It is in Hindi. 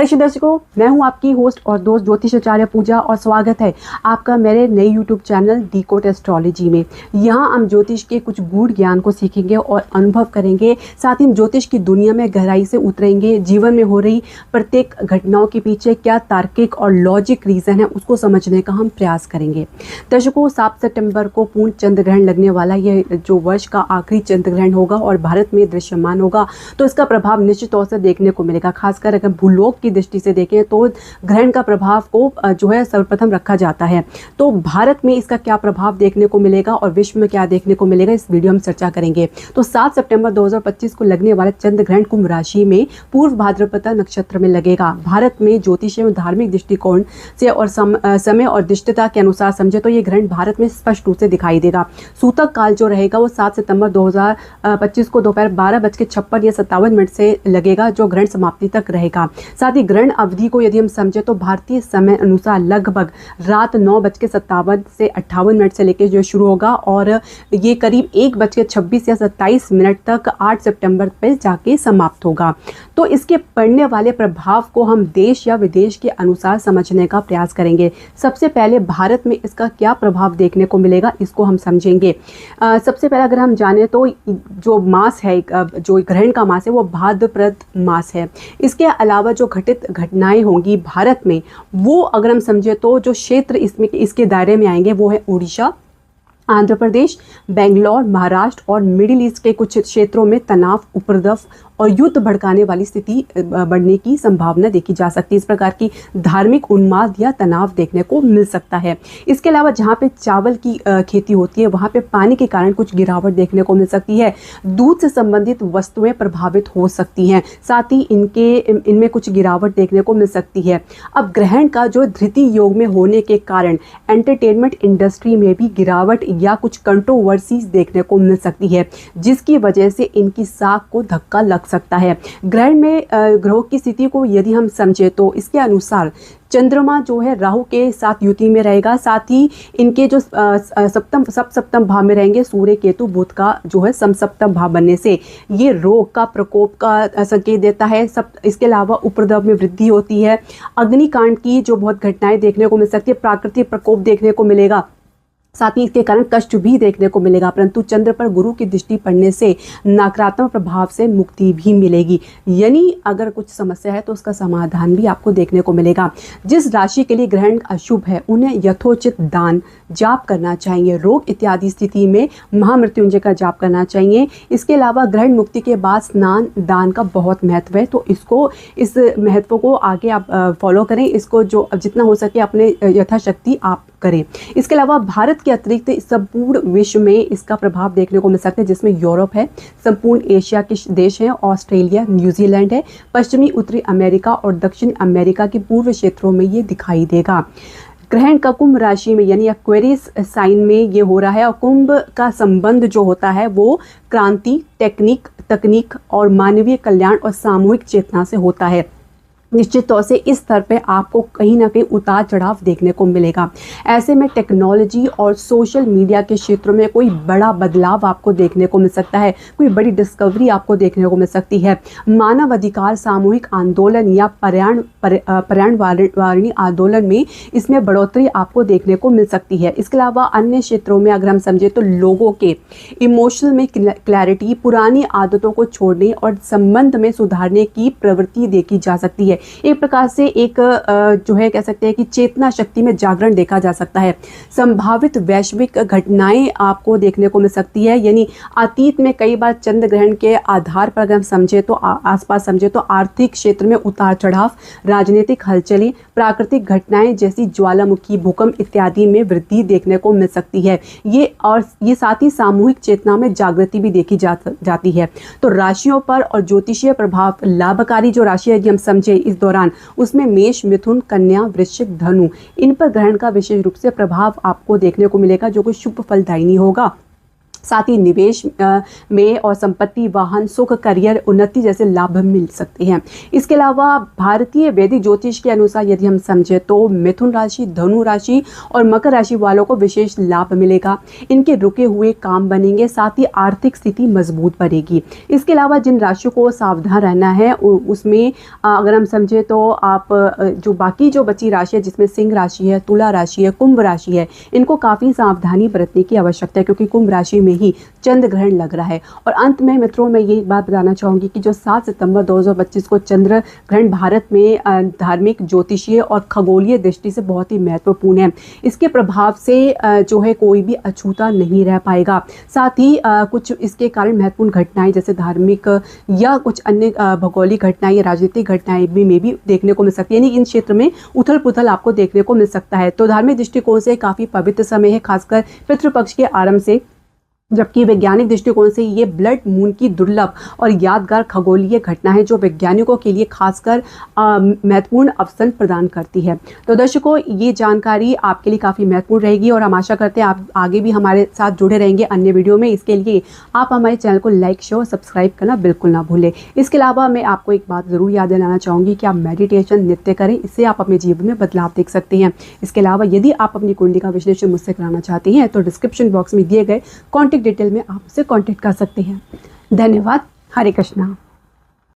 हर्ष दर्शकों, मैं हूं आपकी होस्ट और दोस्त ज्योतिषाचार्य पूजा और स्वागत है आपका मेरे नए यूट्यूब चैनल डिकोड एस्ट्रोलॉजी में। यहां हम ज्योतिष के कुछ गूढ़ ज्ञान को सीखेंगे और अनुभव करेंगे। साथ ही हम ज्योतिष की दुनिया में गहराई से उतरेंगे। जीवन में हो रही प्रत्येक घटनाओं के पीछे क्या तार्किक और लॉजिक रीज़न है उसको समझने का हम प्रयास करेंगे। दर्शकों, 7 सितंबर को पूर्ण चंद्र ग्रहण लगने वाला यह जो वर्ष का आखिरी चंद्र ग्रहण होगा और भारत में दृश्यमान होगा, तो इसका प्रभाव निश्चित तौर से देखने को मिलेगा। खासकर अगर भूलोक की दृष्टि से देखें तो ग्रहण का प्रभाव को जो है सर्वप्रथम रखा जाता है। तो भारत में इसका क्या प्रभाव देखने को मिलेगा और विश्व में क्या देखने को मिलेगा, इस वीडियो में चर्चा करेंगे। तो 7 सितंबर 2025 को लगने वाला चंद्र ग्रहण कुंभ राशि में पूर्व भाद्रपदा नक्षत्र में लगेगा। भारत में ज्योतिष एवं धार्मिक दृष्टिकोण से और समय और दृष्टता के अनुसार समझे तो ये ग्रहण भारत में स्पष्ट रूप से दिखाई देगा। सूतक काल जो रहेगा वो 7 सितंबर 2025 को दोपहर 12:56 या 57 से लगेगा, जो ग्रहण समाप्ति तक रहेगा। साथ ही ग्रहण अवधि को यदि हम समझे तो भारतीय समय अनुसार लगभग रात 9:57 से 58 से लेकर जो शुरू होगा और ये करीब 1:26 या 27 तक 8 सितंबर पे जाके समाप्त होगा। तो इसके पड़ने वाले प्रभाव को हम देश या विदेश के अनुसार समझने का प्रयास करेंगे। सबसे पहले भारत में इसका क्या प्रभाव देखने को मिलेगा इसको हम समझेंगे। सबसे पहले अगर हम जाने तो जो मास है, जो ग्रहण का मास है वो भाद्रपद मास है। इसके अलावा जो घटित घटनाएं होंगी भारत में, वो अगर हम समझे तो जो क्षेत्र इसके दायरे में आएंगे वो है उड़ीसा, आंध्र प्रदेश, बेंगलोर, महाराष्ट्र और मिडिल ईस्ट के कुछ क्षेत्रों में तनाव, उपद्रव और युद्ध भड़काने वाली स्थिति बढ़ने की संभावना देखी जा सकती है। इस प्रकार की धार्मिक उन्माद या तनाव देखने को मिल सकता है। इसके अलावा जहाँ पे चावल की खेती होती है वहाँ पे पानी के कारण कुछ गिरावट देखने को मिल सकती है। दूध से संबंधित वस्तुएं प्रभावित हो सकती हैं। साथ ही इनमें कुछ गिरावट देखने को मिल सकती है। अब ग्रहण का जो धृति योग में होने के कारण एंटरटेनमेंट इंडस्ट्री में भी गिरावट या कुछ कंट्रोवर्सीज देखने को मिल सकती है, जिसकी वजह से इनकी साख को धक्का लग सकता है। ग्रहण में ग्रहों की स्थिति को यदि हम समझे तो इसके अनुसार चंद्रमा जो है राहु के साथ युति में रहेगा। साथ ही इनके जो सप्तम भाव में रहेंगे सूर्य, केतु, बुध का जो है समसप्तम भाव बनने से ये रोग का प्रकोप का संकेत देता है। इसके अलावा उपद्रव में वृद्धि होती है। अग्निकांड की जो बहुत घटनाएं देखने को मिल सकती है, प्राकृतिक प्रकोप देखने को मिलेगा। साथ ही इसके कारण कष्ट भी देखने को मिलेगा, परंतु चंद्र पर गुरु की दृष्टि पड़ने से नकारात्मक प्रभाव से मुक्ति भी मिलेगी। यानी अगर कुछ समस्या है तो उसका समाधान भी आपको देखने को मिलेगा। जिस राशि के लिए ग्रहण अशुभ है उन्हें यथोचित दान जाप करना चाहिए। रोग इत्यादि स्थिति में महामृत्युंजय का जाप करना चाहिए। इसके अलावा ग्रहण मुक्ति के बाद स्नान दान का बहुत महत्व है, तो इस महत्व को आगे आप फॉलो करें। इसको जो जितना हो सके अपने यथाशक्ति आप करें। इसके अलावा भारत के अतिरिक्त संपूर्ण विश्व में इसका प्रभाव देखने को मिल सकता है, जिसमें यूरोप है, संपूर्ण एशिया के देश हैं, ऑस्ट्रेलिया, न्यूजीलैंड है, पश्चिमी उत्तरी अमेरिका और दक्षिण अमेरिका के पूर्व क्षेत्रों में ये दिखाई देगा। ग्रहण का कुंभ राशि में यानी एक्वेरियस साइन में ये हो रहा है और कुंभ का संबंध जो होता है वो क्रांति, तकनीक और मानवीय कल्याण और सामूहिक चेतना से होता है। निश्चित तौर से इस स्तर पे आपको कहीं ना कहीं उतार चढ़ाव देखने को मिलेगा। ऐसे में टेक्नोलॉजी और सोशल मीडिया के क्षेत्रों में कोई बड़ा बदलाव आपको देखने को मिल सकता है, कोई बड़ी डिस्कवरी आपको देखने को मिल सकती है। मानव अधिकार, सामूहिक आंदोलन या पर्यावरण आंदोलन में इसमें बढ़ोतरी आपको देखने को मिल सकती है। इसके अलावा अन्य क्षेत्रों में अगर हम समझे तो लोगों के इमोशनल में क्लैरिटी, पुरानी आदतों को छोड़ने और संबंध में सुधारने की प्रवृत्ति देखी जा सकती है। एक प्रकार से एक जो है कह सकते हैं कि चेतना शक्ति में जागरण देखा जा सकता है। संभावित वैश्विक घटनाएं आपको देखने को मिल सकती है। यानी अतीत में कई बार चंद्र ग्रहण के आधार पर अगर हम समझे तो आसपास समझे तो आर्थिक क्षेत्र में उतार चढ़ाव, राजनीतिक हलचलें, प्राकृतिक घटनाएं जैसी ज्वालामुखी, भूकंप इत्यादि में वृद्धि देखने को मिल सकती है। ये साथ ही सामूहिक चेतना में जागृति भी देखी जाती है। तो राशियों पर और ज्योतिषीय प्रभाव लाभकारी जो राशि है हम समझे इस दौरान, उसमें मेष, मिथुन, कन्या, वृश्चिक, धनु, इन पर ग्रहण का विशेष रूप से प्रभाव आपको देखने को मिलेगा, जो कि शुभ फलदायिनी होगा। साथ ही निवेश में और संपत्ति, वाहन, सुख, करियर, उन्नति जैसे लाभ मिल सकते हैं। इसके अलावा भारतीय वैदिक ज्योतिष के अनुसार यदि हम समझे तो मिथुन राशि, धनु राशि और मकर राशि वालों को विशेष लाभ मिलेगा। इनके रुके हुए काम बनेंगे, साथ ही आर्थिक स्थिति मजबूत बनेगी। इसके अलावा जिन राशियों को सावधान रहना है उसमें अगर हम समझे तो आप जो बाकी जो बची राशि है, जिसमें सिंह राशि है, तुला राशि है, कुंभ राशि है, इनको काफ़ी सावधानी बरतने की आवश्यकता है, क्योंकि कुंभ राशि में ही चंद्र ग्रहण लग रहा है। और अंत में मित्रों, मैं ये बात बताना चाहूँगी कि जो 7 सितंबर 2025 को चंद्र ग्रहण भारत में धार्मिक, ज्योतिषीय और खगोलीय दृष्टि से बहुत ही महत्वपूर्ण है। इसके प्रभाव से जो है कोई भी अछूता नहीं रह पाएगा। साथ ही कुछ इसके कारण महत्वपूर्ण घटनाएं जैसे धार्मिक या कुछ अन्य भौगोलिक घटनाएं या राजनीतिक घटनाएं भी में भी देखने को मिल सकती है, यानी इन क्षेत्र में उथल पुथल आपको देखने को मिल सकता है। तो धार्मिक दृष्टिकोण से काफ़ी पवित्र समय है, खासकर पितृपक्ष के आरंभ से, जबकि वैज्ञानिक दृष्टिकोण से ये ब्लड मून की दुर्लभ और यादगार खगोलीय घटना है, जो वैज्ञानिकों के लिए खासकर महत्वपूर्ण अवसर प्रदान करती है। तो दर्शकों, ये जानकारी आपके लिए काफ़ी महत्वपूर्ण रहेगी और हम आशा करते हैं आप आगे भी हमारे साथ जुड़े रहेंगे अन्य वीडियो में। इसके लिए आप हमारे चैनल को लाइक, शेयर और सब्सक्राइब करना बिल्कुल ना भूलें। इसके अलावा मैं आपको एक बात ज़रूर याद दिलाना चाहूँगी कि आप मेडिटेशन नित्य करें, इससे आप अपने जीवन में बदलाव देख सकते हैं। इसके अलावा यदि आप अपनी कुंडली का विश्लेषण मुझसे कराना चाहते हैं तो डिस्क्रिप्शन बॉक्स में दिए गए कॉन्टैक्ट डिटेल में आप मुझसे कांटेक्ट कर सकते हैं। धन्यवाद। हरे कृष्णा।